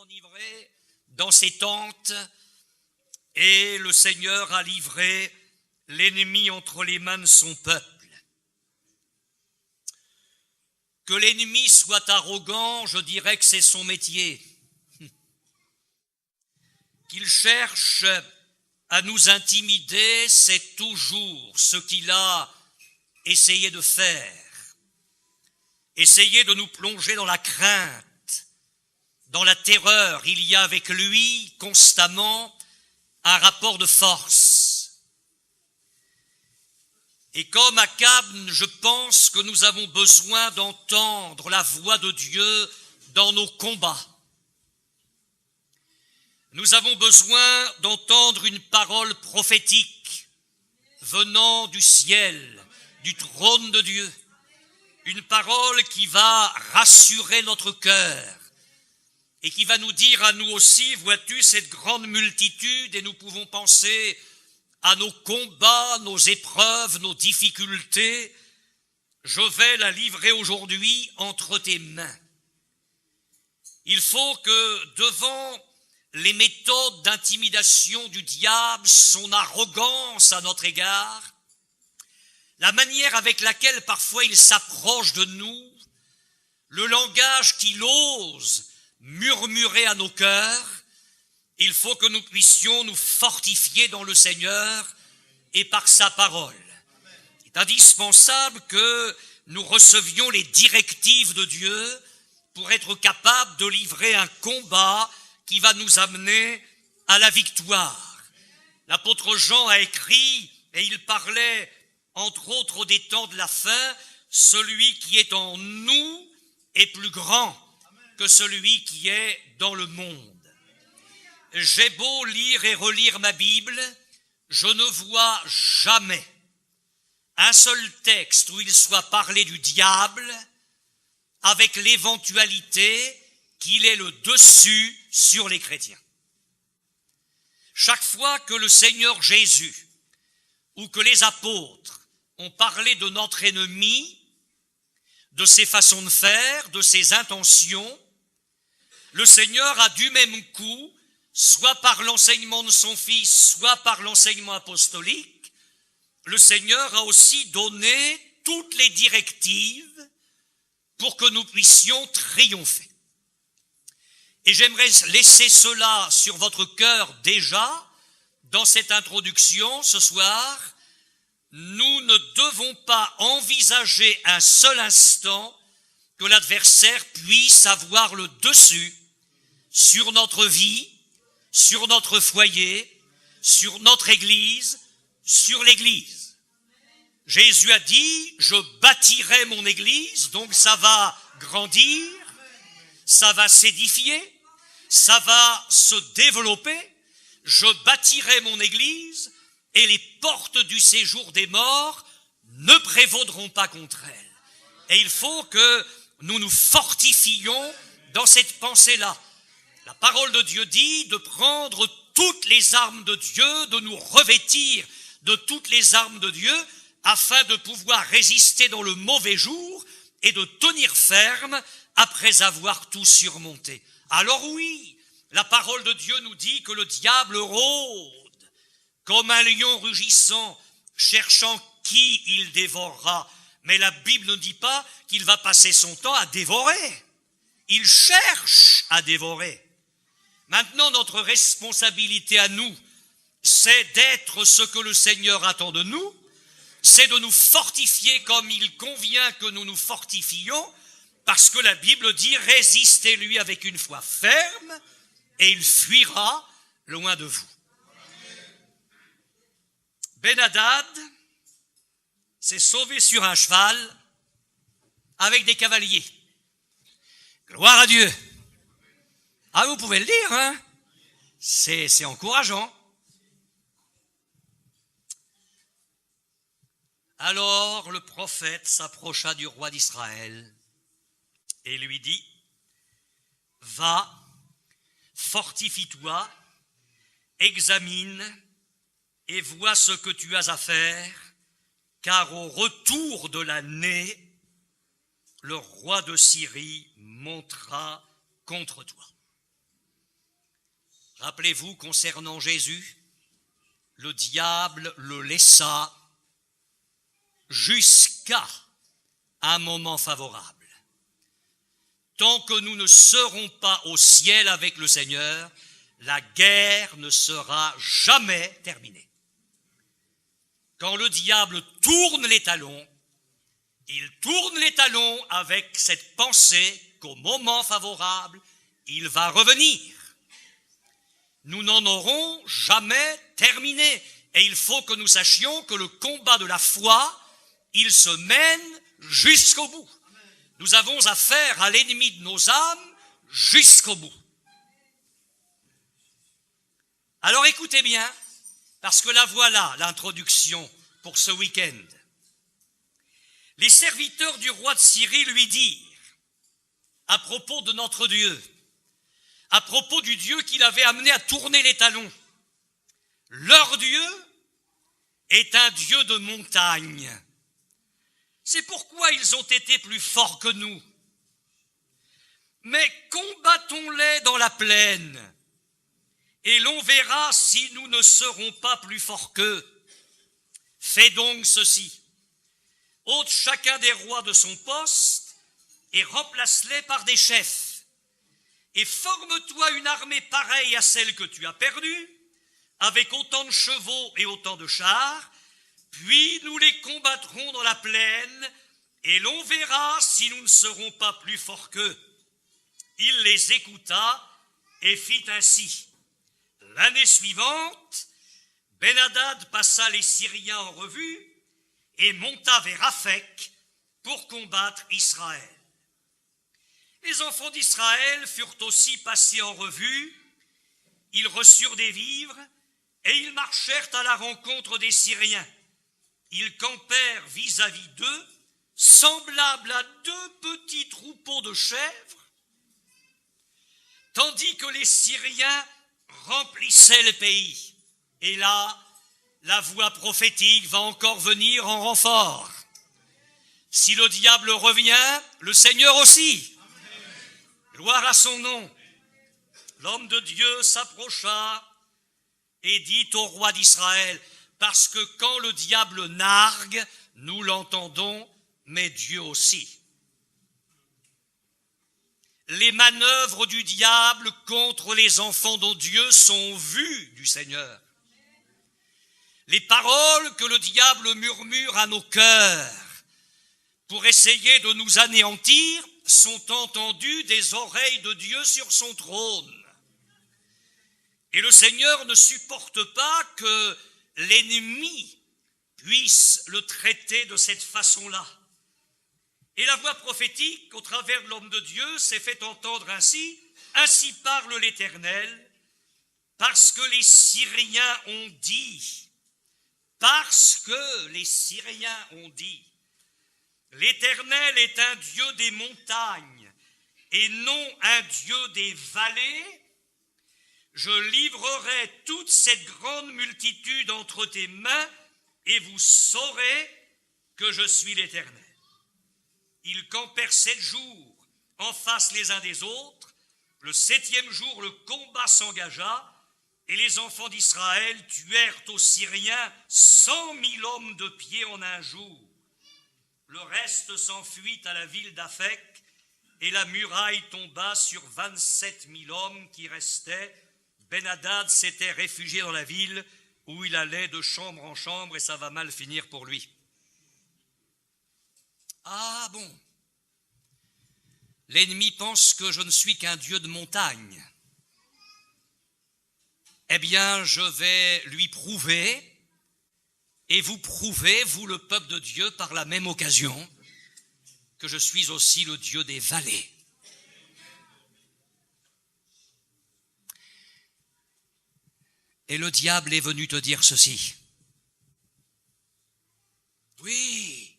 enivré dans ses tentes, et le Seigneur a livré l'ennemi entre les mains de son peuple. Que l'ennemi soit arrogant, je dirais que c'est son métier. Qu'il cherche à nous intimider, c'est toujours ce qu'il a essayé de faire. Essayer de nous plonger dans la crainte, dans la terreur. Il y a avec lui constamment un rapport de force. Et comme Akab, je pense que nous avons besoin d'entendre la voix de Dieu dans nos combats. Nous avons besoin d'entendre une parole prophétique venant du ciel, du trône de Dieu. Une parole qui va rassurer notre cœur et qui va nous dire à nous aussi, vois-tu cette grande multitude, et nous pouvons penser à nos combats, nos épreuves, nos difficultés, je vais la livrer aujourd'hui entre tes mains. Il faut que devant les méthodes d'intimidation du diable, son arrogance à notre égard, la manière avec laquelle parfois il s'approche de nous, le langage qu'il ose murmurer à nos cœurs, il faut que nous puissions nous fortifier dans le Seigneur et par sa parole. Il est indispensable que nous recevions les directives de Dieu pour être capables de livrer un combat qui va nous amener à la victoire. L'apôtre Jean a écrit, et il parlait entre autres des temps de la fin, celui qui est en nous est plus grand que celui qui est dans le monde. J'ai beau lire et relire ma Bible, je ne vois jamais un seul texte où il soit parlé du diable avec l'éventualité qu'il ait le dessus sur les chrétiens. Chaque fois que le Seigneur Jésus ou que les apôtres ont parlé de notre ennemi, de ses façons de faire, de ses intentions, le Seigneur a du même coup, soit par l'enseignement de son Fils, soit par l'enseignement apostolique, le Seigneur a aussi donné toutes les directives pour que nous puissions triompher. Et j'aimerais laisser cela sur votre cœur déjà, dans cette introduction ce soir. Nous ne devons pas envisager un seul instant que l'adversaire puisse avoir le dessus sur notre vie, sur notre foyer, sur notre Église, sur l'Église. Jésus a dit, je bâtirai mon Église, donc ça va grandir, ça va s'édifier, ça va se développer. Je bâtirai mon Église et les portes du séjour des morts ne prévaudront pas contre elle. Et il faut que nous nous fortifions dans cette pensée-là. La parole de Dieu dit de prendre toutes les armes de Dieu, de nous revêtir de toutes les armes de Dieu, afin de pouvoir résister dans le mauvais jour et de tenir ferme après avoir tout surmonté. Alors oui, la parole de Dieu nous dit que le diable rôde comme un lion rugissant, cherchant qui il dévorera. Mais la Bible ne dit pas qu'il va passer son temps à dévorer. Il cherche à dévorer. Maintenant, notre responsabilité à nous, c'est d'être ce que le Seigneur attend de nous, c'est de nous fortifier comme il convient que nous nous fortifions, parce que la Bible dit « Résistez-lui avec une foi ferme, et il fuira loin de vous. » Ben-Hadad s'est sauvé sur un cheval avec des cavaliers. Gloire à Dieu. Ah, vous pouvez le dire, hein? C'est encourageant. Alors le prophète s'approcha du roi d'Israël et lui dit, « Va, fortifie-toi, examine et vois ce que tu as à faire, car au retour de l'année, le roi de Syrie montera contre toi. » Rappelez-vous, concernant Jésus, le diable le laissa jusqu'à un moment favorable. Tant que nous ne serons pas au ciel avec le Seigneur, la guerre ne sera jamais terminée. Quand le diable tourne les talons, il tourne les talons avec cette pensée qu'au moment favorable, il va revenir. Nous n'en aurons jamais terminé. Et il faut que nous sachions que le combat de la foi, il se mène jusqu'au bout. Nous avons affaire à l'ennemi de nos âmes jusqu'au bout. Alors écoutez bien, parce que la voilà l'introduction pour ce week-end. Les serviteurs du roi de Syrie lui dirent, à propos de notre Dieu, à propos du Dieu qu'il avait amené à tourner les talons, leur Dieu est un Dieu de montagne. C'est pourquoi ils ont été plus forts que nous. Mais combattons-les dans la plaine, et l'on verra si nous ne serons pas plus forts qu'eux. Fais donc ceci. Ôte chacun des rois de son poste et remplace-les par des chefs. Et forme-toi une armée pareille à celle que tu as perdue, avec autant de chevaux et autant de chars, puis nous les combattrons dans la plaine, et l'on verra si nous ne serons pas plus forts qu'eux. Il les écouta et fit ainsi. L'année suivante, Ben-Hadad passa les Syriens en revue et monta vers Aphek pour combattre Israël. Les enfants d'Israël furent aussi passés en revue, ils reçurent des vivres et ils marchèrent à la rencontre des Syriens. Ils campèrent vis-à-vis d'eux, semblables à deux petits troupeaux de chèvres, tandis que les Syriens remplissaient le pays. Et là, la voix prophétique va encore venir en renfort. Si le diable revient, le Seigneur aussi. Gloire à son nom. L'homme de Dieu s'approcha et dit au roi d'Israël, parce que quand le diable nargue, nous l'entendons, mais Dieu aussi. Les manœuvres du diable contre les enfants de Dieu sont vues du Seigneur. Les paroles que le diable murmure à nos cœurs pour essayer de nous anéantir sont entendues des oreilles de Dieu sur son trône. Et le Seigneur ne supporte pas que l'ennemi puisse le traiter de cette façon-là. Et la voix prophétique, au travers de l'homme de Dieu, s'est fait entendre ainsi. Ainsi parle l'Éternel, parce que les Syriens ont dit, l'Éternel est un Dieu des montagnes et non un Dieu des vallées. Je livrerai toute cette grande multitude entre tes mains et vous saurez que je suis l'Éternel. Ils campèrent 7 jours en face les uns des autres. Le 7e jour, le combat s'engagea et les enfants d'Israël tuèrent aux Syriens 100 000 hommes de pied en un jour. Le reste s'enfuit à la ville d'Aphek et la muraille tomba sur 27 000 hommes qui restaient. Ben-Hadad s'était réfugié dans la ville où il allait de chambre en chambre et ça va mal finir pour lui. Ah bon, l'ennemi pense que je ne suis qu'un Dieu de montagne. Eh bien, je vais lui prouver, et vous prouvez, vous le peuple de Dieu, par la même occasion, que je suis aussi le Dieu des vallées. Et le diable est venu te dire ceci. Oui,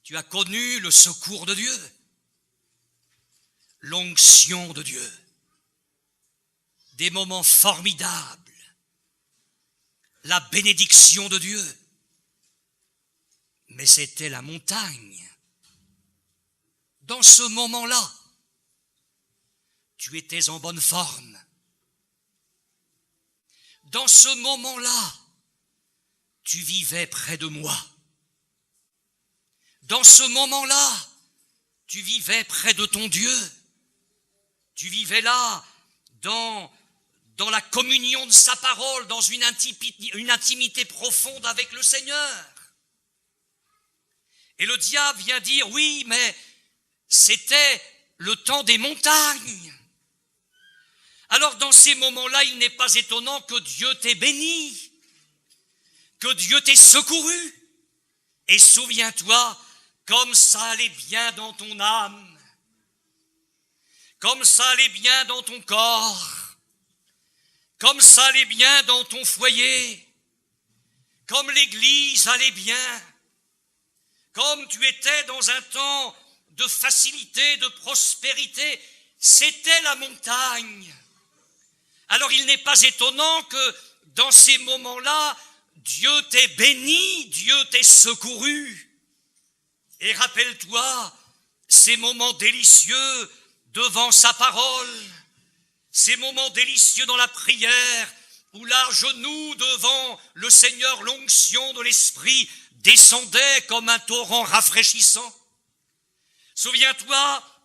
tu as connu le secours de Dieu, l'onction de Dieu, des moments formidables, la bénédiction de Dieu. Mais c'était la montagne. Dans ce moment-là, tu étais en bonne forme. dans ce moment-là, tu vivais près de moi. Dans ce moment-là, tu vivais près de ton Dieu. Tu vivais là, dans la communion de sa parole, dans une intimité profonde avec le Seigneur. Et le diable vient dire, oui, mais c'était le temps des montagnes. Alors dans ces moments-là, il n'est pas étonnant que Dieu t'ait béni, que Dieu t'ait secouru. Et souviens-toi, comme ça allait bien dans ton âme, comme ça allait bien dans ton corps, comme ça allait bien dans ton foyer, comme l'Église allait bien, comme tu étais dans un temps de facilité, de prospérité, c'était la montagne. Alors il n'est pas étonnant que dans ces moments-là, Dieu t'ait béni, Dieu t'ait secouru. Et rappelle-toi ces moments délicieux devant sa parole, ces moments délicieux dans la prière, où là, genoux devant le Seigneur, l'onction de l'Esprit descendait comme un torrent rafraîchissant. Souviens-toi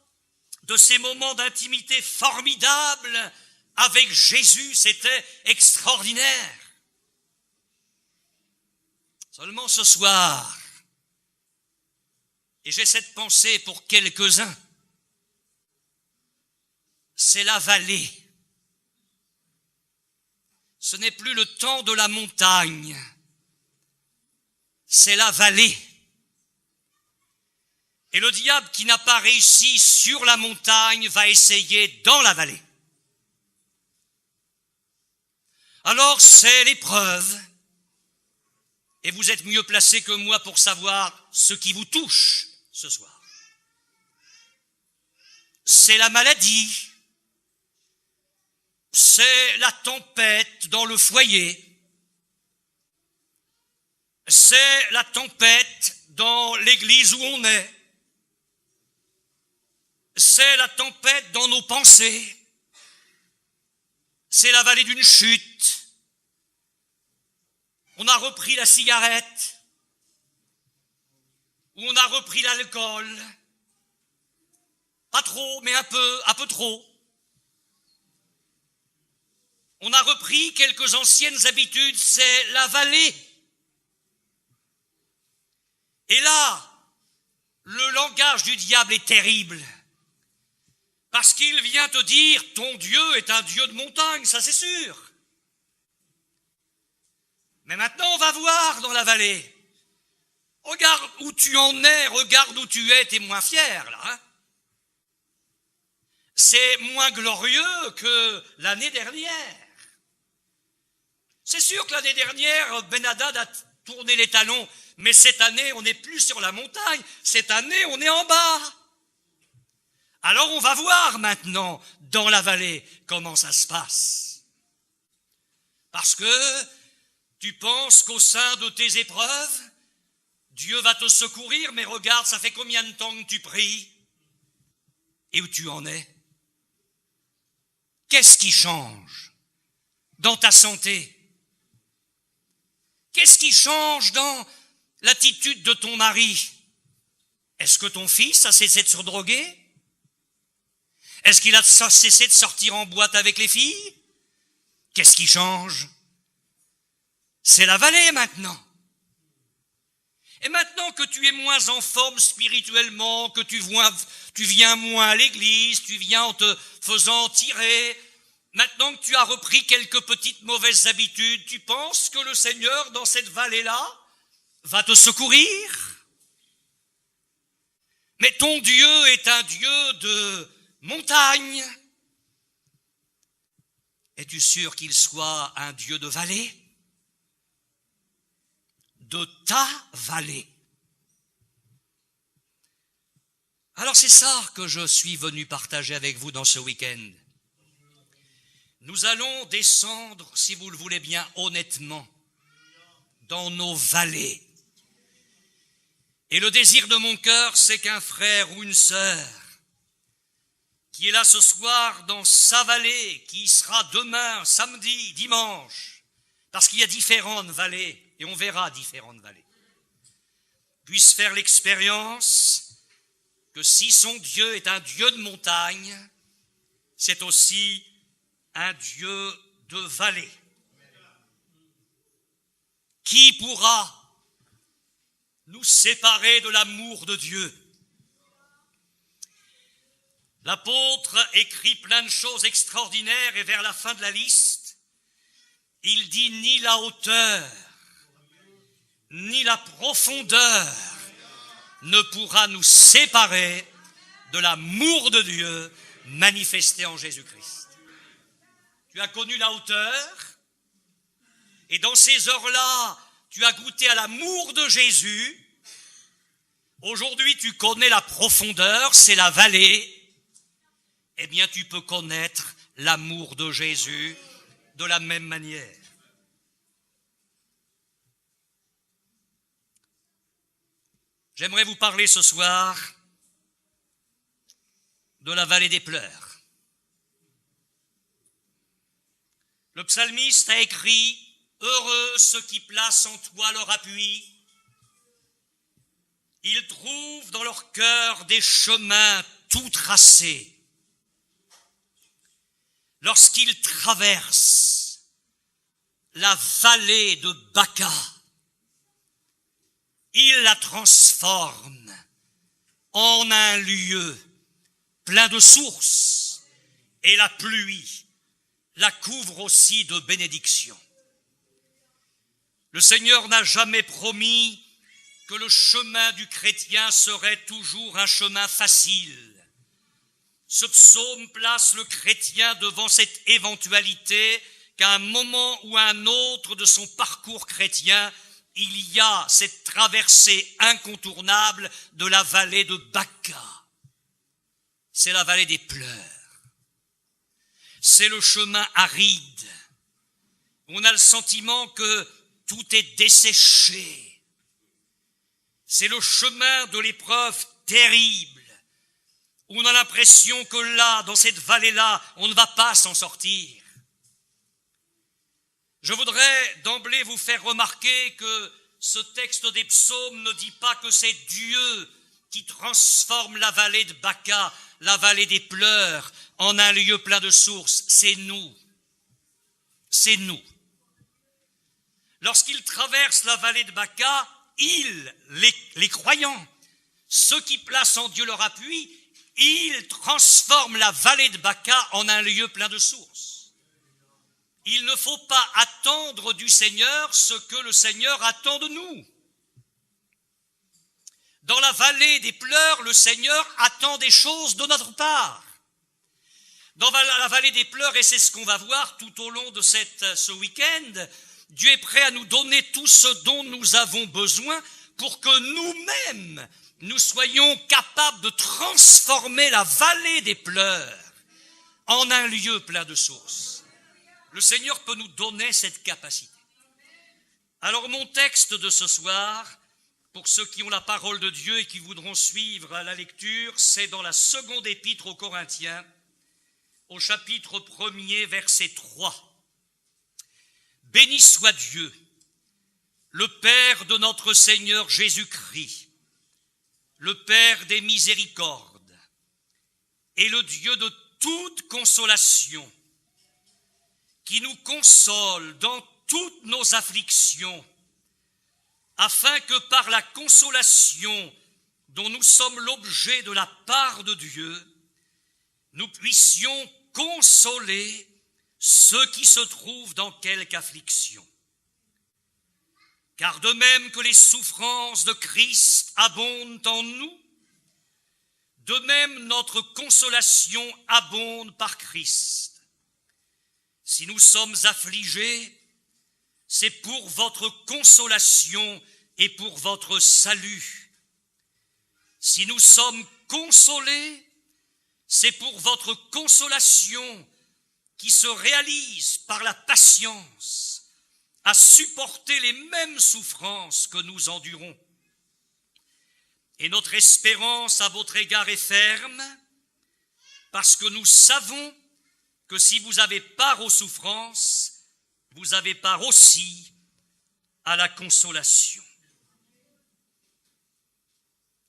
de ces moments d'intimité formidables avec Jésus, c'était extraordinaire. Seulement ce soir, et j'ai cette pensée pour quelques-uns, c'est la vallée. Ce n'est plus le temps de la montagne, c'est la vallée. Et le diable qui n'a pas réussi sur la montagne va essayer dans la vallée. Alors c'est l'épreuve. Et vous êtes mieux placé que moi pour savoir ce qui vous touche ce soir. C'est la maladie. C'est la tempête dans le foyer. C'est la tempête dans l'église où on est. C'est la tempête dans nos pensées. C'est la vallée d'une chute. On a repris la cigarette. Ou on a repris l'alcool. Pas trop, mais un peu trop. On a repris quelques anciennes habitudes, c'est la vallée. Et là, le langage du diable est terrible. Parce qu'il vient te dire, ton Dieu est un Dieu de montagne, ça c'est sûr. Mais maintenant, on va voir dans la vallée. Regarde où tu en es, regarde où tu es, t'es moins fier, là. Hein? C'est moins glorieux que l'année dernière. C'est sûr que l'année dernière, Ben Hadad a tourné les talons, mais cette année, on n'est plus sur la montagne, cette année, on est en bas. Alors on va voir maintenant, dans la vallée, comment ça se passe. Parce que tu penses qu'au sein de tes épreuves, Dieu va te secourir, mais regarde, ça fait combien de temps que tu pries et où tu en es? Qu'est-ce qui change dans ta santé? Qu'est-ce qui change dans l'attitude de ton mari? Est-ce que ton fils a cessé de se droguer? Est-ce qu'il a cessé de sortir en boîte avec les filles? Qu'est-ce qui change? C'est la vallée maintenant. Et maintenant que tu es moins en forme spirituellement, que tu viens moins à l'église, tu viens en te faisant tirer, maintenant que tu as repris quelques petites mauvaises habitudes, tu penses que le Seigneur, dans cette vallée-là, va te secourir? Mais ton Dieu est un Dieu de montagne. Es-tu sûr qu'il soit un Dieu de vallée? De ta vallée. Alors c'est ça que je suis venu partager avec vous dans ce week-end. Nous allons descendre, si vous le voulez bien, honnêtement, dans nos vallées. Et le désir de mon cœur, c'est qu'un frère ou une sœur qui est là ce soir dans sa vallée, qui y sera demain, samedi, dimanche, parce qu'il y a différentes vallées, et on verra différentes vallées, puisse faire l'expérience que si son Dieu est un Dieu de montagne, c'est aussi un Dieu de vallée. Qui pourra nous séparer de l'amour de Dieu? L'apôtre écrit plein de choses extraordinaires et vers la fin de la liste, il dit ni la hauteur, ni la profondeur ne pourra nous séparer de l'amour de Dieu manifesté en Jésus-Christ. Tu as connu la hauteur, et dans ces heures-là, tu as goûté à l'amour de Jésus. Aujourd'hui, tu connais la profondeur, c'est la vallée. Eh bien, tu peux connaître l'amour de Jésus de la même manière. J'aimerais vous parler ce soir de la vallée des pleurs. Le psalmiste a écrit « Heureux ceux qui placent en toi leur appui. Ils trouvent dans leur cœur des chemins tout tracés. Lorsqu'ils traversent la vallée de Baca, ils la transforment en un lieu plein de sources, et la pluie la couvre aussi de bénédictions. Le Seigneur n'a jamais promis que le chemin du chrétien serait toujours un chemin facile. Ce psaume place le chrétien devant cette éventualité qu'à un moment ou à un autre de son parcours chrétien, il y a cette traversée incontournable de la vallée de Baca. C'est la vallée des pleurs. C'est le chemin aride. On a le sentiment que tout est desséché. C'est le chemin de l'épreuve terrible. On a l'impression que là, dans cette vallée-là, on ne va pas s'en sortir. Je voudrais d'emblée vous faire remarquer que ce texte des psaumes ne dit pas que c'est Dieu qui transforme la vallée de Baca, la vallée des pleurs, en un lieu plein de sources. C'est nous. C'est nous. Lorsqu'ils traversent la vallée de Baca, ils, les croyants, ceux qui placent en Dieu leur appui, ils transforment la vallée de Baca en un lieu plein de sources. Il ne faut pas attendre du Seigneur ce que le Seigneur attend de nous. Dans la vallée des pleurs, le Seigneur attend des choses de notre part. Dans la vallée des pleurs, et c'est ce qu'on va voir tout au long de ce week-end, Dieu est prêt à nous donner tout ce dont nous avons besoin pour que nous-mêmes, nous soyons capables de transformer la vallée des pleurs en un lieu plein de sources. Le Seigneur peut nous donner cette capacité. Alors mon texte de ce soir, pour ceux qui ont la parole de Dieu et qui voudront suivre la lecture, c'est dans la seconde épître aux Corinthiens, au chapitre 1er, verset 3. Béni soit Dieu, le Père de notre Seigneur Jésus-Christ, le Père des miséricordes et le Dieu de toute consolation, qui nous console dans toutes nos afflictions, afin que par la consolation dont nous sommes l'objet de la part de Dieu, nous puissions consoler ceux qui se trouvent dans quelque affliction. Car de même que les souffrances de Christ abondent en nous, de même notre consolation abonde par Christ. Si nous sommes affligés, c'est pour votre consolation et pour votre salut. Si nous sommes consolés, c'est pour votre consolation qui se réalise par la patience à supporter les mêmes souffrances que nous endurons. Et notre espérance à votre égard est ferme, parce que nous savons que si vous avez part aux souffrances, vous avez part aussi à la consolation.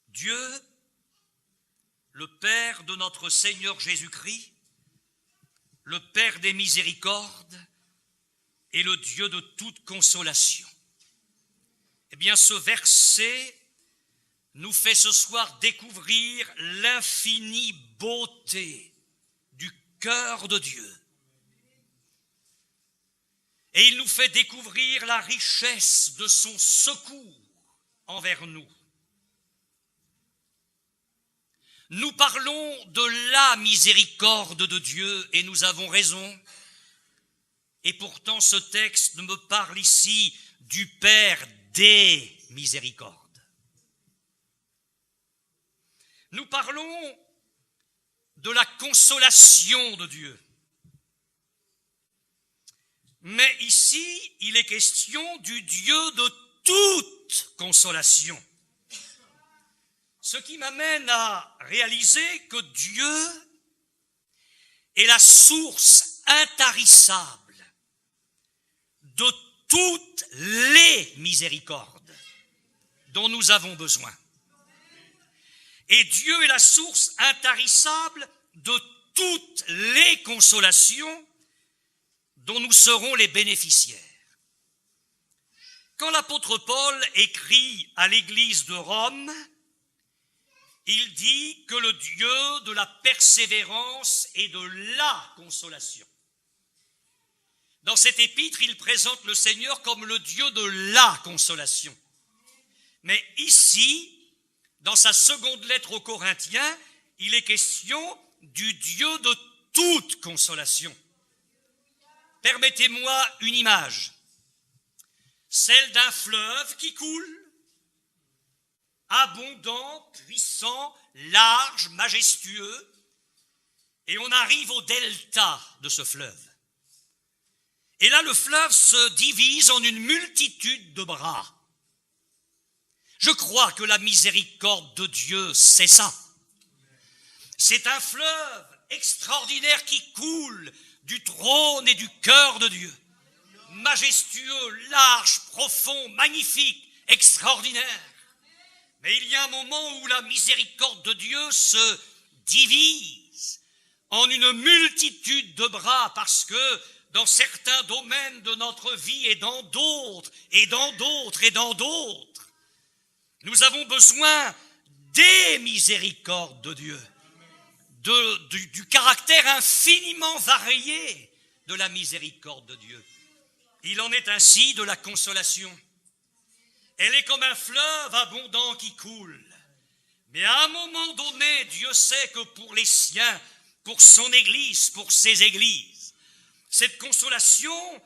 Dieu, le Père de notre Seigneur Jésus-Christ, le Père des miséricordes, est le Dieu de toute consolation. Eh bien, ce verset nous fait ce soir découvrir l'infinie beauté du cœur de Dieu. Et il nous fait découvrir la richesse de son secours envers nous. Nous parlons de la miséricorde de Dieu et nous avons raison. Et pourtant ce texte me parle ici du Père des miséricordes. Nous parlons de la consolation de Dieu. Mais ici, il est question du Dieu de toute consolation. Ce qui m'amène à réaliser que Dieu est la source intarissable de toutes les miséricordes dont nous avons besoin. Et Dieu est la source intarissable de toutes les consolations dont nous serons les bénéficiaires. Quand l'apôtre Paul écrit à l'église de Rome, il dit que le Dieu de la persévérance et de la consolation. Dans cette épître, il présente le Seigneur comme le Dieu de la consolation. Mais ici, dans sa seconde lettre aux Corinthiens, il est question du Dieu de toute consolation. Permettez-moi une image, celle d'un fleuve qui coule, abondant, puissant, large, majestueux, et on arrive au delta de ce fleuve. Et là, le fleuve se divise en une multitude de bras. Je crois que la miséricorde de Dieu, c'est ça. C'est un fleuve extraordinaire qui coule du trône et du cœur de Dieu. Majestueux, large, profond, magnifique, extraordinaire. Mais il y a un moment où la miséricorde de Dieu se divise en une multitude de bras parce que dans certains domaines de notre vie et dans d'autres, et dans d'autres, et dans d'autres, nous avons besoin des miséricordes de Dieu, du caractère infiniment varié de la miséricorde de Dieu. Il en est ainsi de la consolation. Elle est comme un fleuve abondant qui coule. Mais à un moment donné, Dieu sait que pour les siens, pour son Église, pour ses églises, cette consolation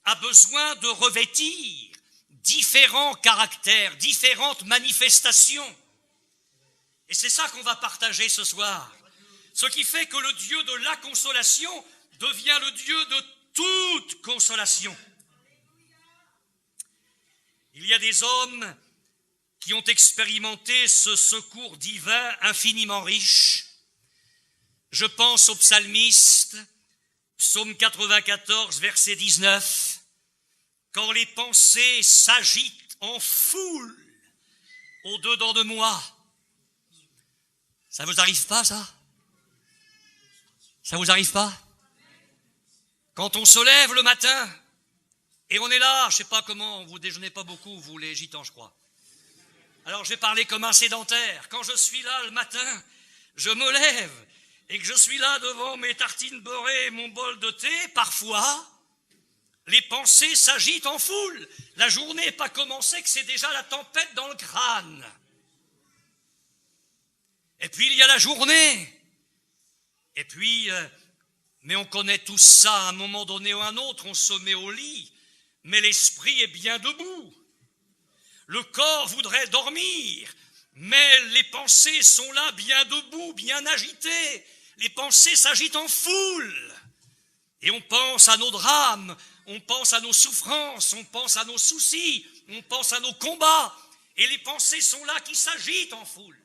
a besoin de revêtir différents caractères, différentes manifestations. Et c'est ça qu'on va partager ce soir. Ce qui fait que le Dieu de la consolation devient le Dieu de toute consolation. Il y a des hommes qui ont expérimenté ce secours divin infiniment riche. Je pense au psalmiste, psaume 94, verset 19. Quand les pensées s'agitent en foule au-dedans de moi. Ça vous arrive pas, ça? Ça vous arrive pas? Quand on se lève le matin, et on est là, je sais pas comment, vous déjeunez pas beaucoup, vous les gitans, je crois. Alors je vais parler comme un sédentaire. Quand je suis là le matin, je me lève, et que je suis là devant mes tartines beurrées et mon bol de thé, parfois, les pensées s'agitent en foule. La journée n'est pas commencée que c'est déjà la tempête dans le crâne. Et puis il y a la journée. Et puis, mais on connaît tout ça, à un moment donné ou à un autre, on se met au lit, mais l'esprit est bien debout. Le corps voudrait dormir, mais les pensées sont là bien debout, bien agitées. Les pensées s'agitent en foule. Et on pense à nos drames, on pense à nos souffrances, on pense à nos soucis, on pense à nos combats. Et les pensées sont là qui s'agitent en foule.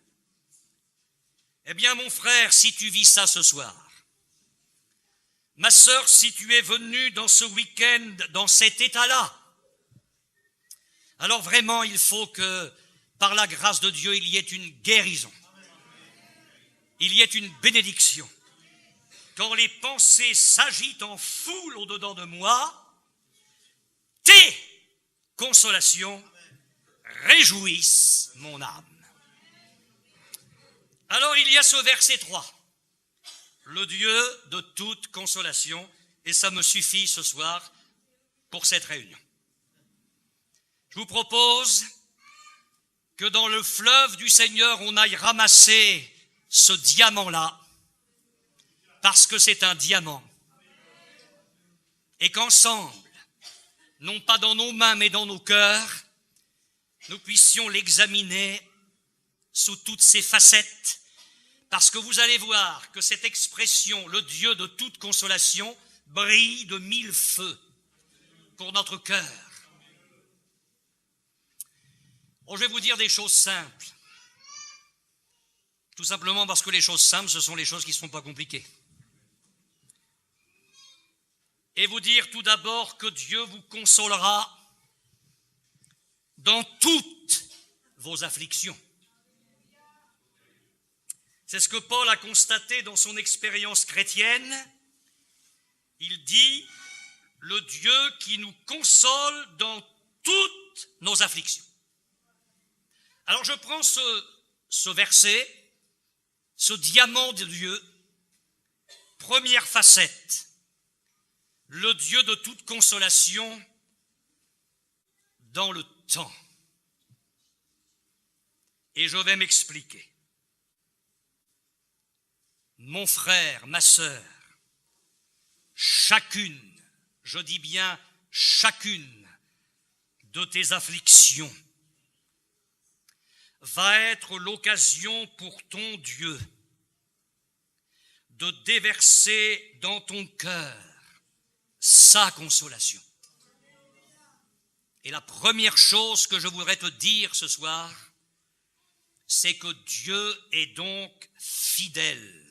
Eh bien, mon frère, si tu vis ça ce soir, Ma sœur, si tu es venue dans ce week-end dans cet état-là, alors vraiment il faut que, par la grâce de Dieu, il y ait une guérison, il y ait une bénédiction. Quand les pensées s'agitent en foule au-dedans de moi, tes consolations réjouissent mon âme. Alors il y a ce verset 3. Le Dieu de toute consolation, et ça me suffit ce soir pour cette réunion. Je vous propose que dans le fleuve du Seigneur, on aille ramasser ce diamant-là, parce que c'est un diamant, et qu'ensemble, non pas dans nos mains, mais dans nos cœurs, nous puissions l'examiner sous toutes ses facettes, parce que vous allez voir que cette expression, le Dieu de toute consolation, brille de 1000 feux pour notre cœur. Bon, je vais vous dire des choses simples, tout simplement parce que les choses simples, ce sont les choses qui ne sont pas compliquées. Et vous dire tout d'abord que Dieu vous consolera dans toutes vos afflictions. C'est ce que Paul a constaté dans son expérience chrétienne. Il dit, le Dieu qui nous console dans toutes nos afflictions. Alors je prends ce verset, ce diamant de Dieu, première facette, le Dieu de toute consolation dans le temps. Et je vais m'expliquer. Mon frère, ma sœur, chacune, je dis bien chacune de tes afflictions va être l'occasion pour ton Dieu de déverser dans ton cœur sa consolation. Et la première chose que je voudrais te dire ce soir, c'est que Dieu est donc fidèle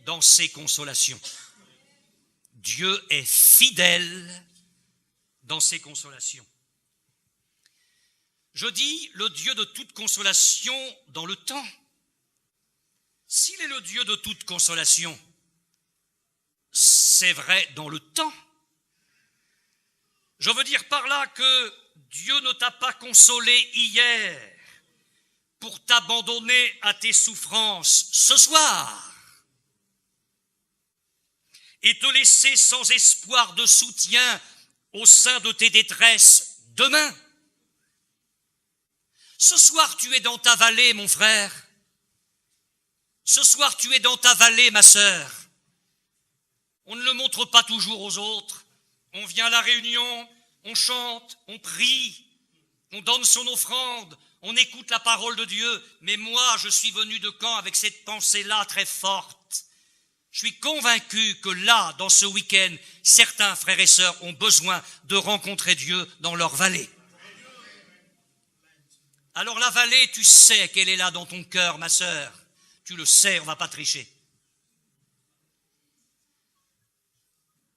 dans ses consolations. Dieu est fidèle dans ses consolations. Je dis le Dieu de toute consolation dans le temps. S'il est le Dieu de toute consolation, c'est vrai dans le temps. Je veux dire par là que Dieu ne t'a pas consolé hier pour t'abandonner à tes souffrances ce soir et te laisser sans espoir de soutien au sein de tes détresses demain. Ce soir, tu es dans ta vallée, mon frère. Ce soir, tu es dans ta vallée, ma sœur. On ne le montre pas toujours aux autres. On vient à la réunion, on chante, on prie, on donne son offrande, on écoute la parole de Dieu. Mais moi, je suis venu de Caen avec cette pensée-là très forte. Je suis convaincu que là, dans ce week-end, certains frères et sœurs ont besoin de rencontrer Dieu dans leur vallée. Alors la vallée, tu sais qu'elle est là dans ton cœur, ma sœur. Tu le sais, on ne va pas tricher.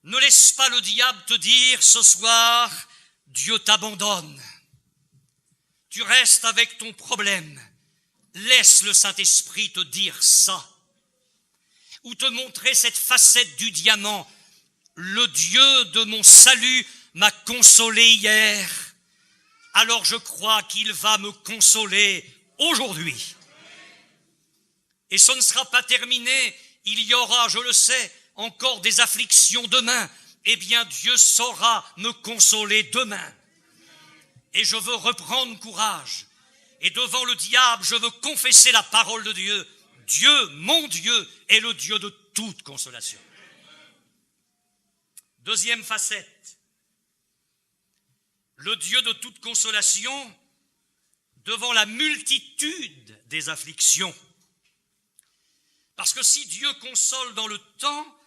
Ne laisse pas le diable te dire ce soir, Dieu t'abandonne. Tu restes avec ton problème. Laisse le Saint-Esprit te dire ça. Ou te montrer cette facette du diamant. Le Dieu de mon salut m'a consolé hier. Alors je crois qu'il va me consoler aujourd'hui. Et ce ne sera pas terminé. Il y aura, je le sais, encore des afflictions demain. Eh bien, Dieu saura me consoler demain. Et je veux reprendre courage. Et devant le diable, je veux confesser la parole de Dieu. Dieu, mon Dieu, est le Dieu de toute consolation. Deuxième facette. Le Dieu de toute consolation devant la multitude des afflictions. Parce que si Dieu console dans le temps,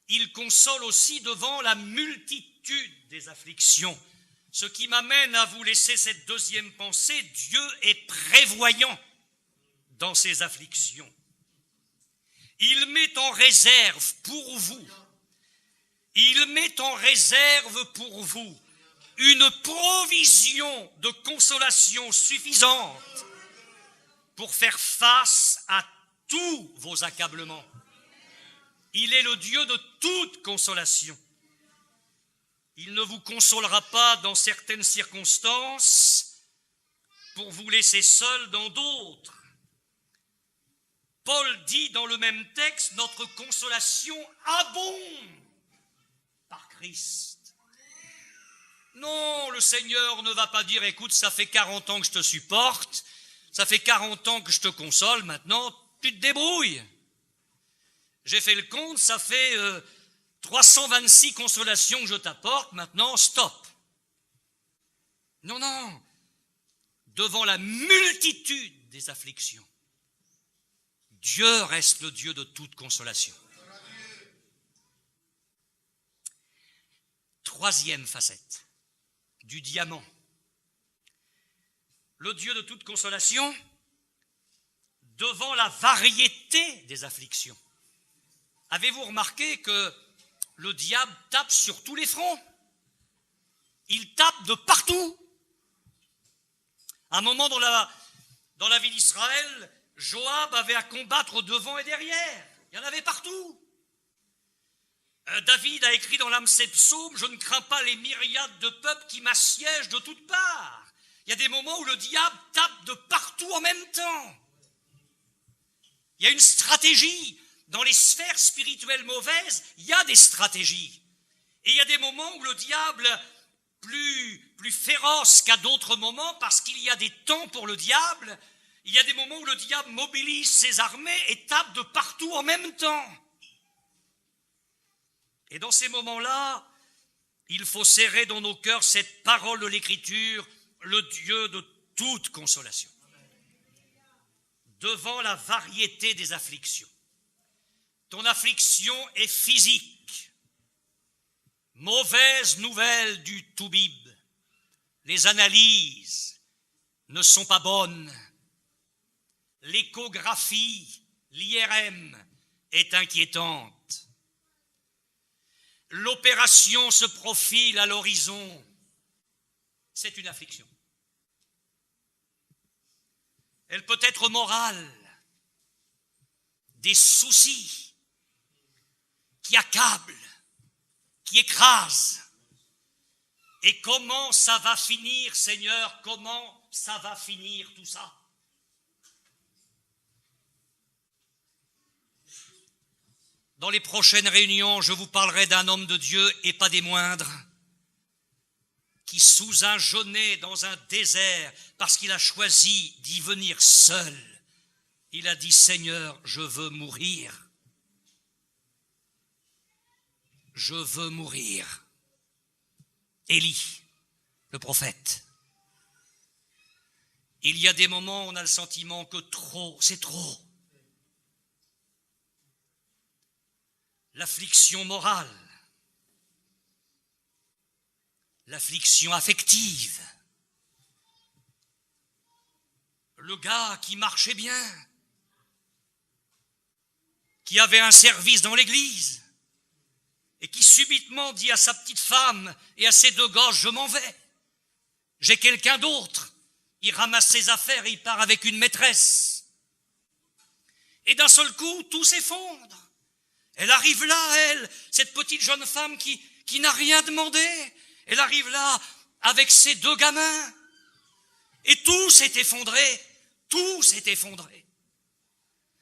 il console aussi devant la multitude des afflictions. Ce qui m'amène à vous laisser cette deuxième pensée, Dieu est prévoyant dans ses afflictions. Il met en réserve pour vous il met en réserve pour vous une provision de consolation suffisante pour faire face à tous vos accablements. Il est le Dieu de toute consolation. Il ne vous consolera pas dans certaines circonstances pour vous laisser seul dans d'autres. Paul dit dans le même texte, notre consolation abonde par Christ. Non, le Seigneur ne va pas dire, écoute, ça fait 40 ans que je te supporte, ça fait 40 ans que je te console, maintenant tu te débrouilles. J'ai fait le compte, ça fait 326 consolations que je t'apporte, maintenant stop. Non, non, devant la multitude des afflictions, Dieu reste le Dieu de toute consolation. Troisième facette du diamant. Le Dieu de toute consolation devant la variété des afflictions. Avez-vous remarqué que le diable tape sur tous les fronts? Il tape de partout. À un moment dans la vie d'Israël, Joab avait à combattre devant et derrière. Il y en avait partout. David a écrit dans l'un de ses psaumes, je ne crains pas les myriades de peuples qui m'assiègent de toutes parts. Il y a des moments où le diable tape de partout en même temps. Il y a une stratégie. Dans les sphères spirituelles mauvaises, il y a des stratégies. Et il y a des moments où le diable, plus féroce qu'à d'autres moments, parce qu'il y a des temps pour le diable, il y a des moments où le diable mobilise ses armées et tape de partout en même temps. Et dans ces moments-là, il faut serrer dans nos cœurs cette parole de l'Écriture, le Dieu de toute consolation. Devant la variété des afflictions. Ton affliction est physique. Mauvaise nouvelle du Toubib. Les analyses ne sont pas bonnes. L'échographie, l'IRM, est inquiétante. L'opération se profile à l'horizon. C'est une affliction. Elle peut être morale. Des soucis qui accablent, qui écrasent. Et comment ça va finir, Seigneur? Comment ça va finir tout ça? Dans les prochaines réunions, je vous parlerai d'un homme de Dieu, et pas des moindres, qui sous un genêt dans un désert, parce qu'il a choisi d'y venir seul, il a dit, Seigneur, je veux mourir. Je veux mourir. Élie, le prophète. Il y a des moments où on a le sentiment que trop, c'est trop. L'affliction morale, l'affliction affective. Le gars qui marchait bien, qui avait un service dans l'église, et qui subitement dit à sa petite femme et à ses deux gosses, je m'en vais, j'ai quelqu'un d'autre. Il ramasse ses affaires et il part avec une maîtresse. Et d'un seul coup, tout s'effondre. Elle arrive là, elle, cette petite jeune femme qui n'a rien demandé, elle arrive là avec ses deux gamins. Et tout s'est effondré, tout s'est effondré.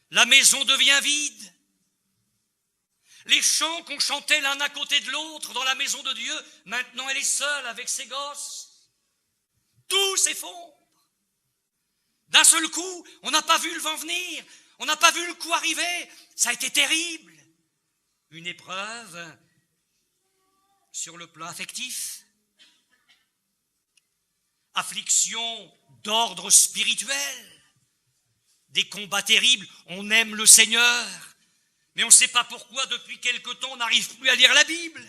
La maison devient vide. Les chants qu'on chantait l'un à côté de l'autre dans la maison de Dieu, maintenant elle est seule avec ses gosses. Tout s'effondre. D'un seul coup, on n'a pas vu le vent venir, on n'a pas vu le coup arriver, ça a été terrible. Une épreuve sur le plan affectif. Affliction d'ordre spirituel. Des combats terribles, on aime le Seigneur. Mais on ne sait pas pourquoi, depuis quelque temps, on n'arrive plus à lire la Bible.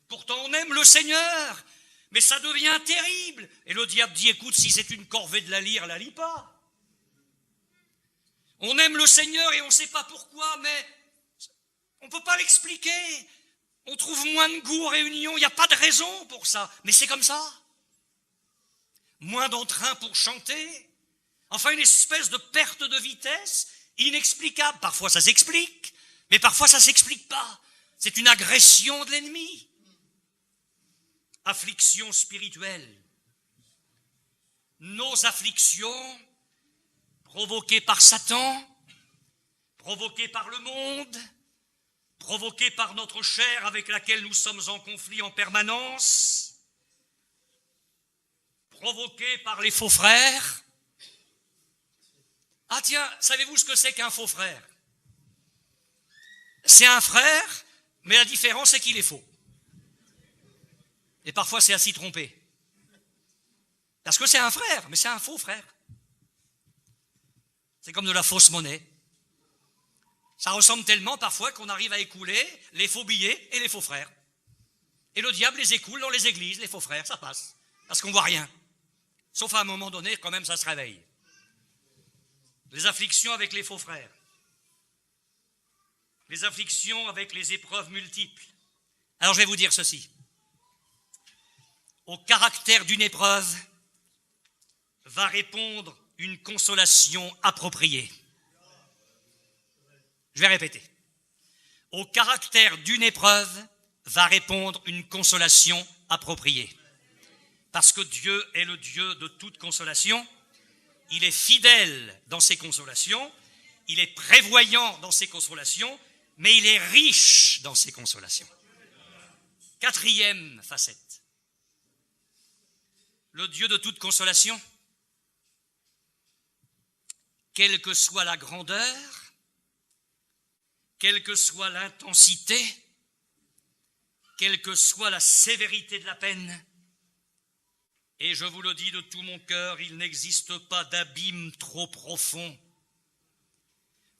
Pourtant, on aime le Seigneur, mais ça devient terrible. Et le diable dit, écoute, si c'est une corvée de la lire, la lis pas. On aime le Seigneur et on ne sait pas pourquoi, mais on ne peut pas l'expliquer. On trouve moins de goût aux réunions, il n'y a pas de raison pour ça, mais c'est comme ça. Moins d'entrain pour chanter, enfin une espèce de perte de vitesse inexplicable. Parfois ça s'explique, mais parfois ça ne s'explique pas. C'est une agression de l'ennemi. Affliction spirituelle. Nos afflictions provoquées par Satan, provoquées par le monde, provoquées par notre chair avec laquelle nous sommes en conflit en permanence, provoquées par les faux frères. Ah tiens, savez-vous ce que c'est qu'un faux frère? C'est un frère, mais la différence c'est qu'il est faux. Et parfois c'est à s'y tromper. Parce que c'est un frère, mais c'est un faux frère. C'est comme de la fausse monnaie. Ça ressemble tellement parfois qu'on arrive à écouler les faux billets et les faux frères. Et le diable les écoule dans les églises, les faux frères, ça passe. Parce qu'on ne voit rien. Sauf à un moment donné, quand même, ça se réveille. Les afflictions avec les faux frères. Les afflictions avec les épreuves multiples. Alors je vais vous dire ceci. Au caractère d'une épreuve va répondre une consolation appropriée. Je vais répéter. Au caractère d'une épreuve va répondre une consolation appropriée. Parce que Dieu est le Dieu de toute consolation. Il est fidèle dans ses consolations. Il est prévoyant dans ses consolations. Mais il est riche dans ses consolations. Quatrième facette. Le Dieu de toute consolation, quelle que soit la grandeur, quelle que soit l'intensité, quelle que soit la sévérité de la peine, et je vous le dis de tout mon cœur, il n'existe pas d'abîme trop profond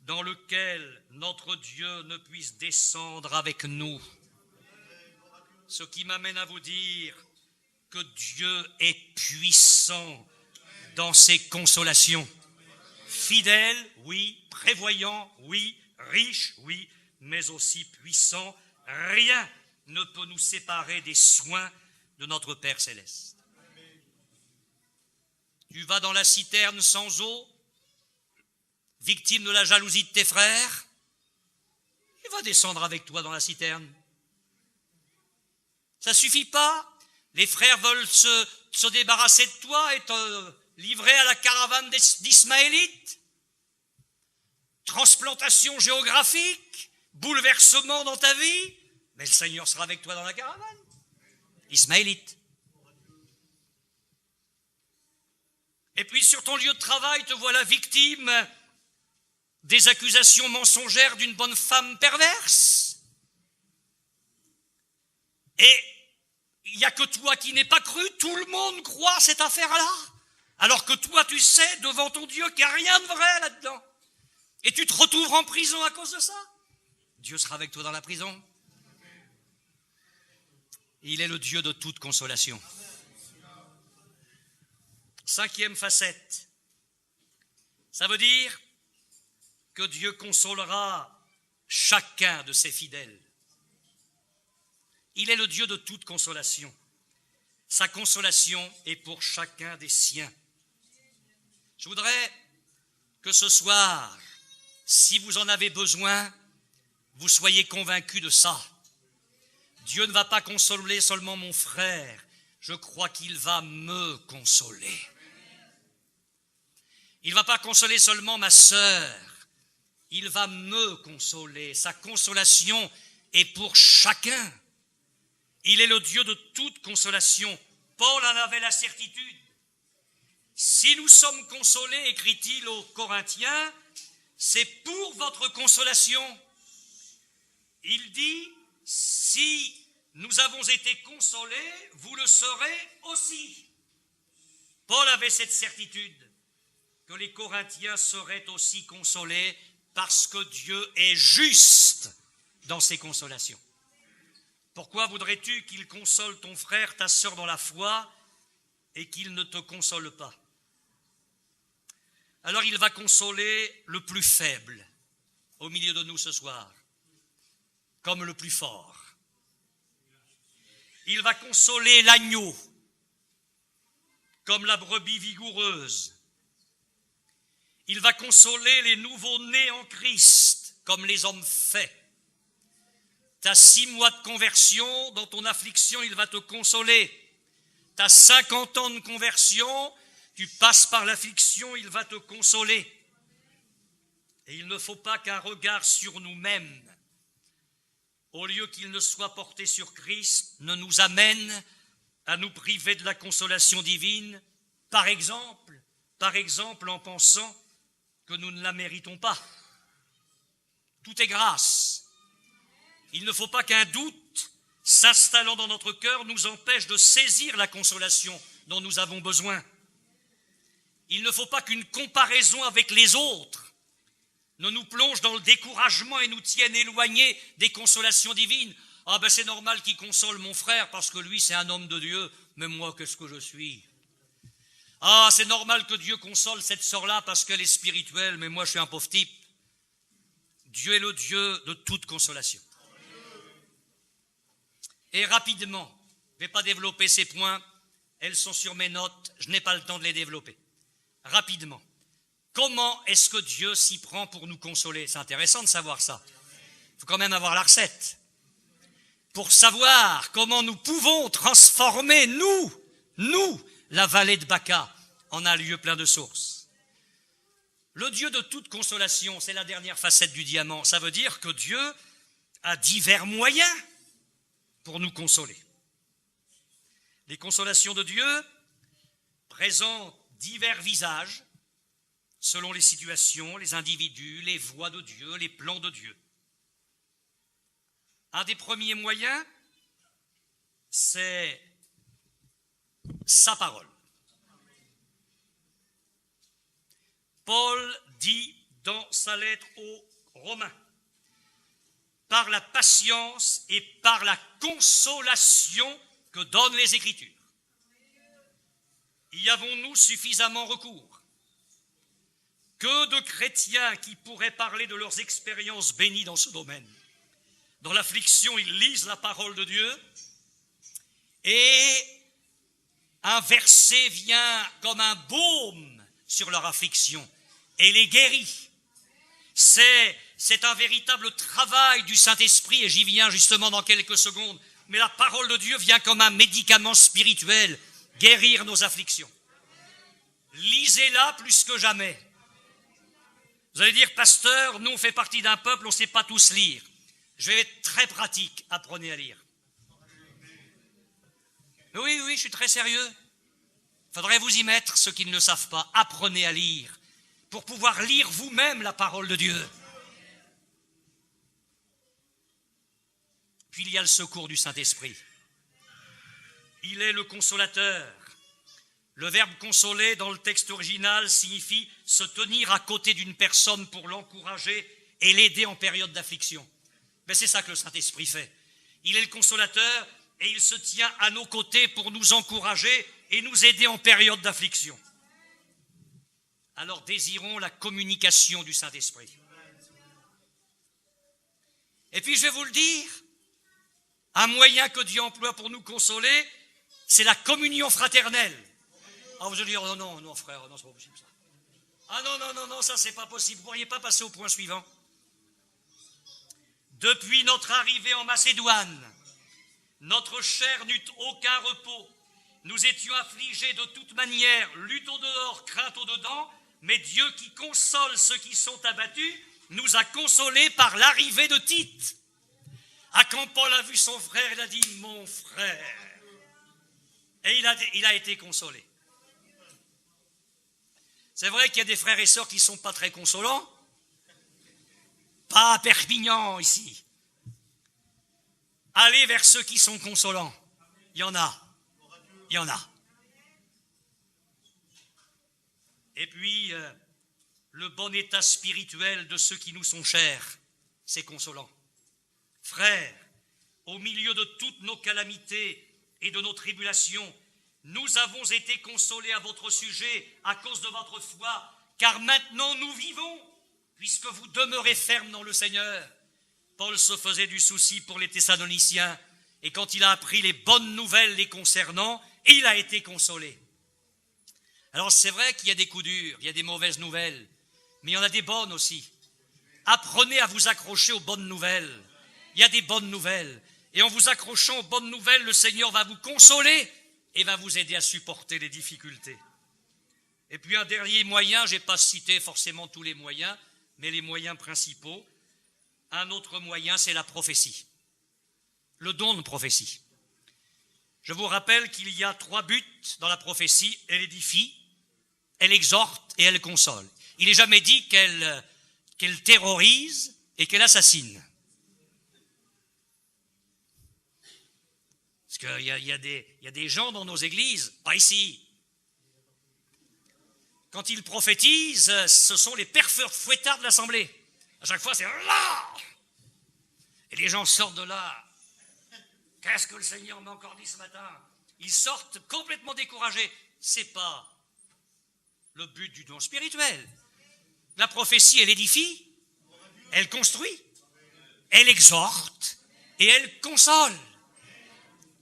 dans lequel notre Dieu ne puisse descendre avec nous. Ce qui m'amène à vous dire que Dieu est puissant dans ses consolations. Fidèle, oui, prévoyant, oui, riche, oui, mais aussi puissant. Rien ne peut nous séparer des soins de notre Père céleste. Tu vas dans la citerne sans eau, victime de la jalousie de tes frères, il va descendre avec toi dans la citerne. Ça suffit pas. Les frères veulent se débarrasser de toi et te livrer à la caravane d'Ismaélites. Transplantation géographique, bouleversement dans ta vie, mais le Seigneur sera avec toi dans la caravane. Ismaélite. Et puis sur ton lieu de travail, te voilà victime des accusations mensongères d'une bonne femme perverse. Et il n'y a que toi qui n'es pas cru, tout le monde croit cette affaire-là. Alors que toi, tu sais, devant ton Dieu, qu'il n'y a rien de vrai là-dedans. Et tu te retrouves en prison à cause de ça. Dieu sera avec toi dans la prison. Il est le Dieu de toute consolation. Cinquième facette. Ça veut dire que Dieu consolera chacun de ses fidèles. Il est le Dieu de toute consolation. Sa consolation est pour chacun des siens. Je voudrais que ce soir, si vous en avez besoin, vous soyez convaincus de ça. Dieu ne va pas consoler seulement mon frère, je crois qu'il va me consoler. Il ne va pas consoler seulement ma sœur, il va me consoler. Sa consolation est pour chacun. Il est le Dieu de toute consolation. Paul en avait la certitude. Si nous sommes consolés, écrit-il aux Corinthiens, c'est pour votre consolation. Il dit, si nous avons été consolés, vous le serez aussi. Paul avait cette certitude que les Corinthiens seraient aussi consolés parce que Dieu est juste dans ses consolations. Pourquoi voudrais-tu qu'il console ton frère, ta sœur dans la foi et qu'il ne te console pas? Alors il va consoler le plus faible au milieu de nous ce soir, comme le plus fort. Il va consoler l'agneau, comme la brebis vigoureuse. Il va consoler les nouveaux-nés en Christ, comme les hommes faits. T'as 6 mois de conversion, dans ton affliction, il va te consoler. T'as 50 ans de conversion, tu passes par l'affliction, il va te consoler. Et il ne faut pas qu'un regard sur nous-mêmes, au lieu qu'il ne soit porté sur Christ, ne nous amène à nous priver de la consolation divine, par exemple en pensant que nous ne la méritons pas. Tout est grâce. Il ne faut pas qu'un doute s'installant dans notre cœur nous empêche de saisir la consolation dont nous avons besoin. Il ne faut pas qu'une comparaison avec les autres ne nous plonge dans le découragement et nous tienne éloignés des consolations divines. Ah ben c'est normal qu'il console mon frère parce que lui c'est un homme de Dieu, mais moi qu'est-ce que je suis? Ah c'est normal que Dieu console cette sœur-là parce qu'elle est spirituelle, mais moi je suis un pauvre type. Dieu est le Dieu de toute consolation. Et rapidement, je ne vais pas développer ces points, elles sont sur mes notes, je n'ai pas le temps de les développer. Rapidement, comment est-ce que Dieu s'y prend pour nous consoler? C'est intéressant de savoir ça. Il faut quand même avoir la recette. Pour savoir comment nous pouvons transformer, nous, la vallée de Baca en un lieu plein de sources. Le Dieu de toute consolation, c'est la dernière facette du diamant. Ça veut dire que Dieu a divers moyens pour nous consoler. Les consolations de Dieu présentent divers visages selon les situations, les individus, les voies de Dieu, les plans de Dieu. Un des premiers moyens, c'est sa parole. Paul dit dans sa lettre aux Romains, par la patience et par la consolation que donnent les Écritures, y avons-nous suffisamment recours? Que de chrétiens qui pourraient parler de leurs expériences bénies dans ce domaine. Dans l'affliction, ils lisent la parole de Dieu et un verset vient comme un baume sur leur affliction et les guérit. C'est un véritable travail du Saint-Esprit et j'y viens justement dans quelques secondes. Mais la parole de Dieu vient comme un médicament spirituel, guérir nos afflictions. Lisez-la plus que jamais. Vous allez dire, pasteur, nous on fait partie d'un peuple, on ne sait pas tous lire. Je vais être très pratique, apprenez à lire. Oui, je suis très sérieux. Il faudrait vous y mettre, ceux qui ne le savent pas. Apprenez à lire, pour pouvoir lire vous-même la parole de Dieu. Puis il y a le secours du Saint-Esprit. Il est le consolateur. Le verbe consoler dans le texte original signifie se tenir à côté d'une personne pour l'encourager et l'aider en période d'affliction. Mais c'est ça que le Saint-Esprit fait. Il est le consolateur et il se tient à nos côtés pour nous encourager et nous aider en période d'affliction. Alors désirons la communication du Saint-Esprit. Et puis je vais vous le dire, un moyen que Dieu emploie pour nous consoler, c'est la communion fraternelle. Ah, vous allez dire, oh non, frère, non, c'est pas possible ça. Ah non, ça c'est pas possible. Vous ne pourriez pas passer au point suivant. Depuis notre arrivée en Macédoine, notre chair n'eut aucun repos. Nous étions affligés de toute manière, lutte au dehors, crainte au dedans, mais Dieu qui console ceux qui sont abattus, nous a consolés par l'arrivée de Tite. Ah, quand Paul a vu son frère, il a dit, mon frère. Et il a été consolé. C'est vrai qu'il y a des frères et sœurs qui ne sont pas très consolants. Pas à Perpignan, ici. Allez vers ceux qui sont consolants. Il y en a. Et puis, le bon état spirituel de ceux qui nous sont chers, c'est consolant. Frères, au milieu de toutes nos calamités et de nos tribulations, nous avons été consolés à votre sujet à cause de votre foi, car maintenant nous vivons, puisque vous demeurez fermes dans le Seigneur. Paul se faisait du souci pour les Thessaloniciens et quand il a appris les bonnes nouvelles les concernant, il a été consolé. Alors c'est vrai qu'il y a des coups durs, il y a des mauvaises nouvelles, mais il y en a des bonnes aussi. Apprenez à vous accrocher aux bonnes nouvelles. Il y a des bonnes nouvelles. Et en vous accrochant aux bonnes nouvelles, le Seigneur va vous consoler et va vous aider à supporter les difficultés. Et puis un dernier moyen, je n'ai pas cité forcément tous les moyens, mais les moyens principaux. Un autre moyen, c'est la prophétie. Le don de prophétie. Je vous rappelle qu'il y a 3 buts dans la prophétie. Elle édifie, elle exhorte et elle console. Il n'est jamais dit qu'elle terrorise et qu'elle assassine. Parce qu'il y a des gens dans nos églises, pas ici. Quand ils prophétisent, ce sont les pères fouettards de l'assemblée. À chaque fois, c'est là. Et les gens sortent de là. Qu'est-ce que le Seigneur m'a encore dit ce matin? Ils sortent complètement découragés. Ce n'est pas le but du don spirituel. La prophétie, elle édifie, elle construit, elle exhorte et elle console.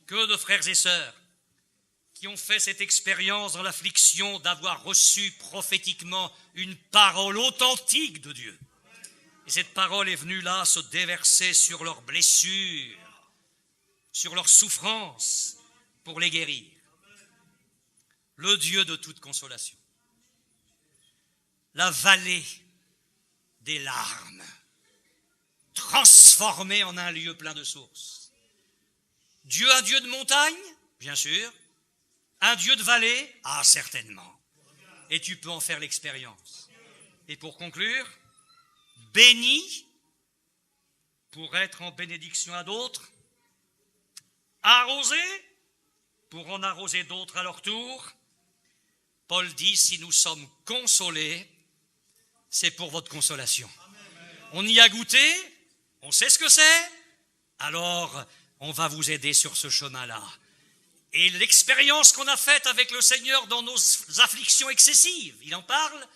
Que de frères et sœurs qui ont fait cette expérience dans l'affliction d'avoir reçu prophétiquement une parole authentique de Dieu. Et cette parole est venue là se déverser sur leurs blessures, sur leurs souffrances, pour les guérir. Le Dieu de toute consolation. La vallée des larmes, transformée en un lieu plein de sources. Dieu, un Dieu de montagne? Bien sûr. Un Dieu de vallée? Ah, certainement. Et tu peux en faire l'expérience. Et pour conclure, béni pour être en bénédiction à d'autres, arrosé pour en arroser d'autres à leur tour. Paul dit, si nous sommes consolés, c'est pour votre consolation. On y a goûté, on sait ce que c'est, alors on va vous aider sur ce chemin-là. Et l'expérience qu'on a faite avec le Seigneur dans nos afflictions excessives, il en parle,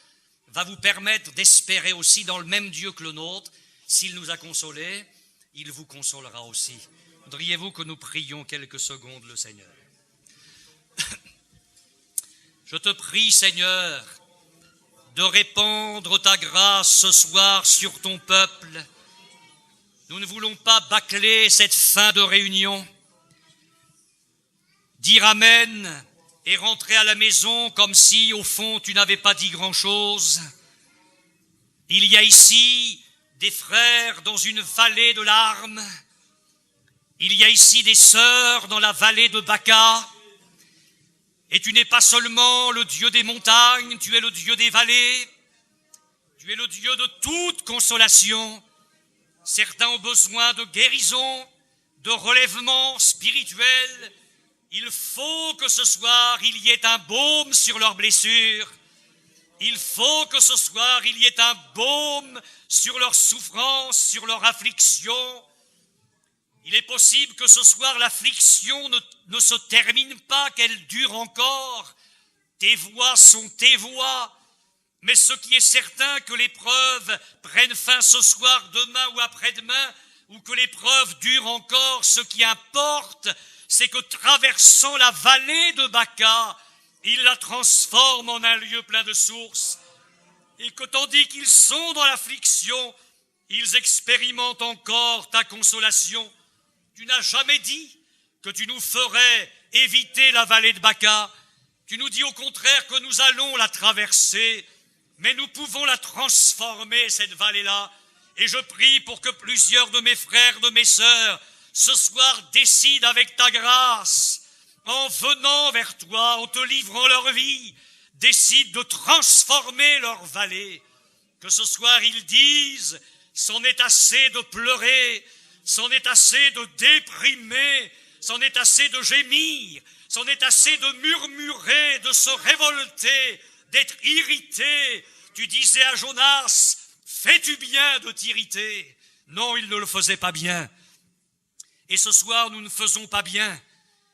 va vous permettre d'espérer aussi dans le même Dieu que le nôtre. S'il nous a consolés, il vous consolera aussi. Voudriez-vous que nous prions quelques secondes le Seigneur? Je te prie, Seigneur, de répandre ta grâce ce soir sur ton peuple. Nous ne voulons pas bâcler cette fin de réunion, dire amen et rentrer à la maison comme si, au fond, tu n'avais pas dit grand-chose. Il y a ici des frères dans une vallée de larmes. Il y a ici des sœurs dans la vallée de Baca. Et tu n'es pas seulement le Dieu des montagnes, tu es le Dieu des vallées. Tu es le Dieu de toute consolation. Certains ont besoin de guérison, de relèvement spirituel. Il faut que ce soir, il y ait un baume sur leurs blessures. Il faut que ce soir, il y ait un baume sur leurs souffrances, sur leur affliction. Il est possible que ce soir, l'affliction ne se termine pas, qu'elle dure encore. Tes voies sont tes voies. Mais ce qui est certain, que l'épreuve prenne fin ce soir, demain ou après-demain, ou que l'épreuve dure encore, ce qui importe, c'est que traversant la vallée de Baca, il la transforme en un lieu plein de sources, et que tandis qu'ils sont dans l'affliction, ils expérimentent encore ta consolation. Tu n'as jamais dit que tu nous ferais éviter la vallée de Baca. Tu nous dis au contraire que nous allons la traverser, mais nous pouvons la transformer, cette vallée-là. Et je prie pour que plusieurs de mes frères, de mes sœurs, ce soir décident avec ta grâce, en venant vers toi, en te livrant leur vie, décident de transformer leur vallée. Que ce soir ils disent, c'en est assez de pleurer, c'en est assez de déprimer, c'en est assez de gémir, c'en est assez de murmurer, de se révolter, d'être irrité. Tu disais à Jonas, fais-tu bien de t'irriter? Non, il ne le faisait pas bien. Et ce soir, nous ne faisons pas bien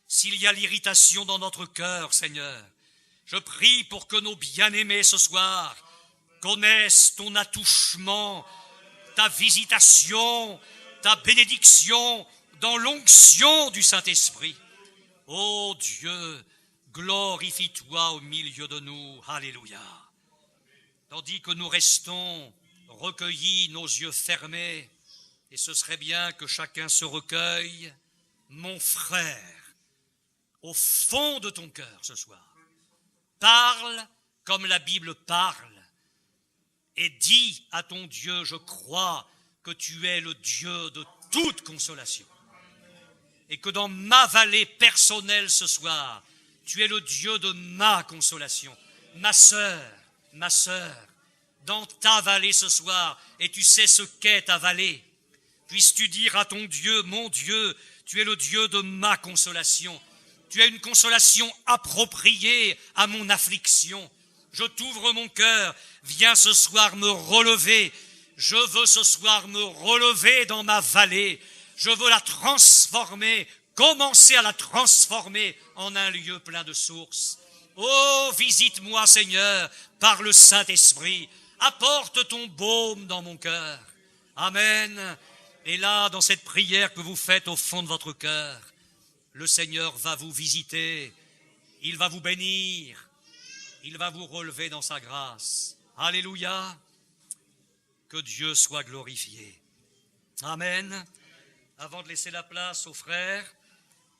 s'il y a l'irritation dans notre cœur, Seigneur. Je prie pour que nos bien-aimés ce soir connaissent ton attouchement, ta visitation, ta bénédiction, dans l'onction du Saint-Esprit. Ô Dieu, glorifie-toi au milieu de nous. Alléluia. Tandis que nous restons recueillis, nos yeux fermés, et ce serait bien que chacun se recueille, mon frère, au fond de ton cœur ce soir, parle comme la Bible parle, et dis à ton Dieu, je crois que tu es le Dieu de toute consolation, et que dans ma vallée personnelle ce soir, tu es le Dieu de ma consolation. Ma sœur, dans ta vallée ce soir, et tu sais ce qu'est ta vallée, puisses-tu dire à ton Dieu, mon Dieu, tu es le Dieu de ma consolation. Tu as une consolation appropriée à mon affliction. Je t'ouvre mon cœur, viens ce soir me relever. Je veux ce soir me relever dans ma vallée. Je veux la transformer, commencer à la transformer en un lieu plein de sources. Oh, visite-moi, Seigneur, par le Saint-Esprit. Apporte ton baume dans mon cœur. Amen. Et là, dans cette prière que vous faites au fond de votre cœur, le Seigneur va vous visiter, il va vous bénir, il va vous relever dans sa grâce. Alléluia, que Dieu soit glorifié. Amen. Avant de laisser la place aux frères,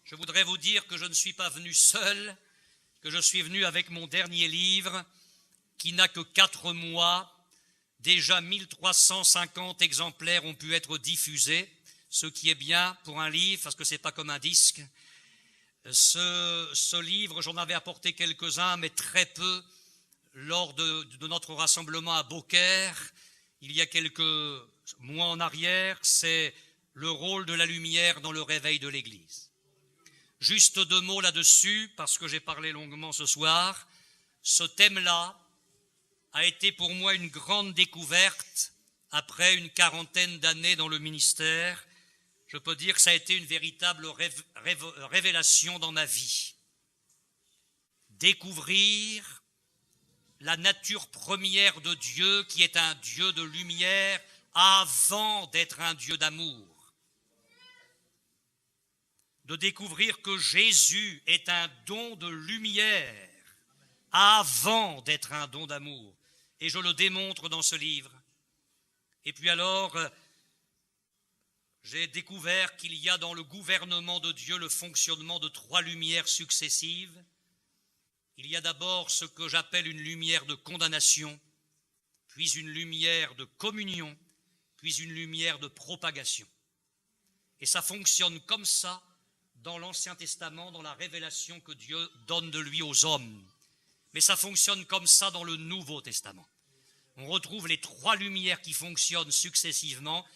je voudrais vous dire que je ne suis pas venu seul, que je suis venu avec mon dernier livre, qui n'a que 4 mois. Déjà 1350 exemplaires ont pu être diffusés, ce qui est bien pour un livre, parce que ce n'est pas comme un disque. Ce livre, j'en avais apporté quelques-uns, mais très peu, lors de notre rassemblement à Beaucaire, il y a quelques mois en arrière. C'est le rôle de la lumière dans le réveil de l'Église. Juste 2 mots là-dessus, parce que j'ai parlé longuement ce soir. Ce thème-là a été pour moi une grande découverte après une 40aine d'années dans le ministère. Je peux dire que ça a été une véritable révélation dans ma vie. Découvrir la nature première de Dieu, qui est un Dieu de lumière avant d'être un Dieu d'amour. De découvrir que Jésus est un don de lumière avant d'être un don d'amour. Et je le démontre dans ce livre. Et puis alors, j'ai découvert qu'il y a dans le gouvernement de Dieu le fonctionnement de 3 lumières successives. Il y a d'abord ce que j'appelle une lumière de condamnation, puis une lumière de communion, puis une lumière de propagation. Et ça fonctionne comme ça dans l'Ancien Testament, dans la révélation que Dieu donne de lui aux hommes. Mais ça fonctionne comme ça dans le Nouveau Testament. On retrouve les 3 lumières qui fonctionnent successivement,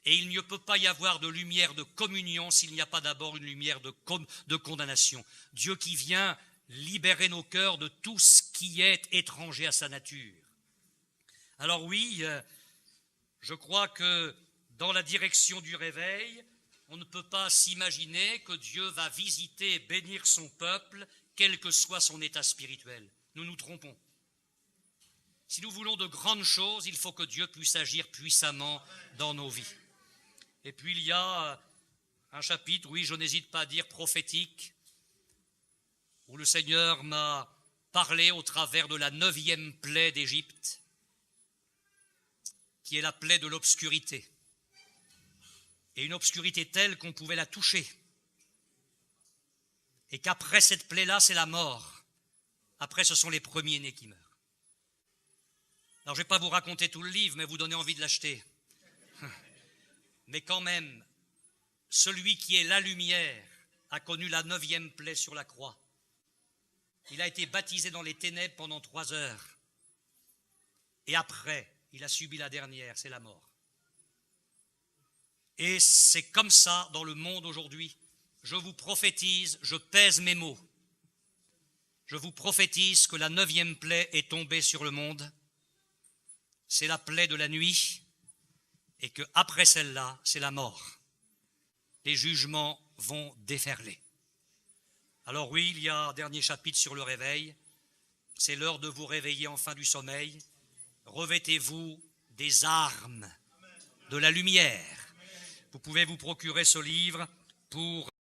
et il ne peut pas y avoir de lumière de communion s'il n'y a pas d'abord une lumière de condamnation. Dieu qui vient libérer nos cœurs de tout ce qui est étranger à sa nature. Alors oui, je crois que dans la direction du réveil, on ne peut pas s'imaginer que Dieu va visiter et bénir son peuple, quel que soit son état spirituel. Nous nous trompons. Si nous voulons de grandes choses, il faut que Dieu puisse agir puissamment dans nos vies. Et puis il y a un chapitre, oui, je n'hésite pas à dire prophétique, où le Seigneur m'a parlé au travers de la 9e plaie d'Égypte, qui est la plaie de l'obscurité. Et une obscurité telle qu'on pouvait la toucher. Et qu'après cette plaie-là, c'est la mort. Après, ce sont les premiers-nés qui meurent. Alors, je ne vais pas vous raconter tout le livre, mais vous donner envie de l'acheter. Mais quand même, celui qui est la lumière a connu la 9e plaie sur la croix. Il a été baptisé dans les ténèbres pendant 3 heures. Et après, il a subi la dernière, c'est la mort. Et c'est comme ça dans le monde aujourd'hui. Je vous prophétise, je pèse mes mots. Je vous prophétise que la 9e plaie est tombée sur le monde. C'est la plaie de la nuit. Et qu'après celle-là, c'est la mort. Les jugements vont déferler. Alors oui, il y a un dernier chapitre sur le réveil. C'est l'heure de vous réveiller enfin du sommeil. Revêtez-vous des armes de la lumière. Vous pouvez vous procurer ce livre pour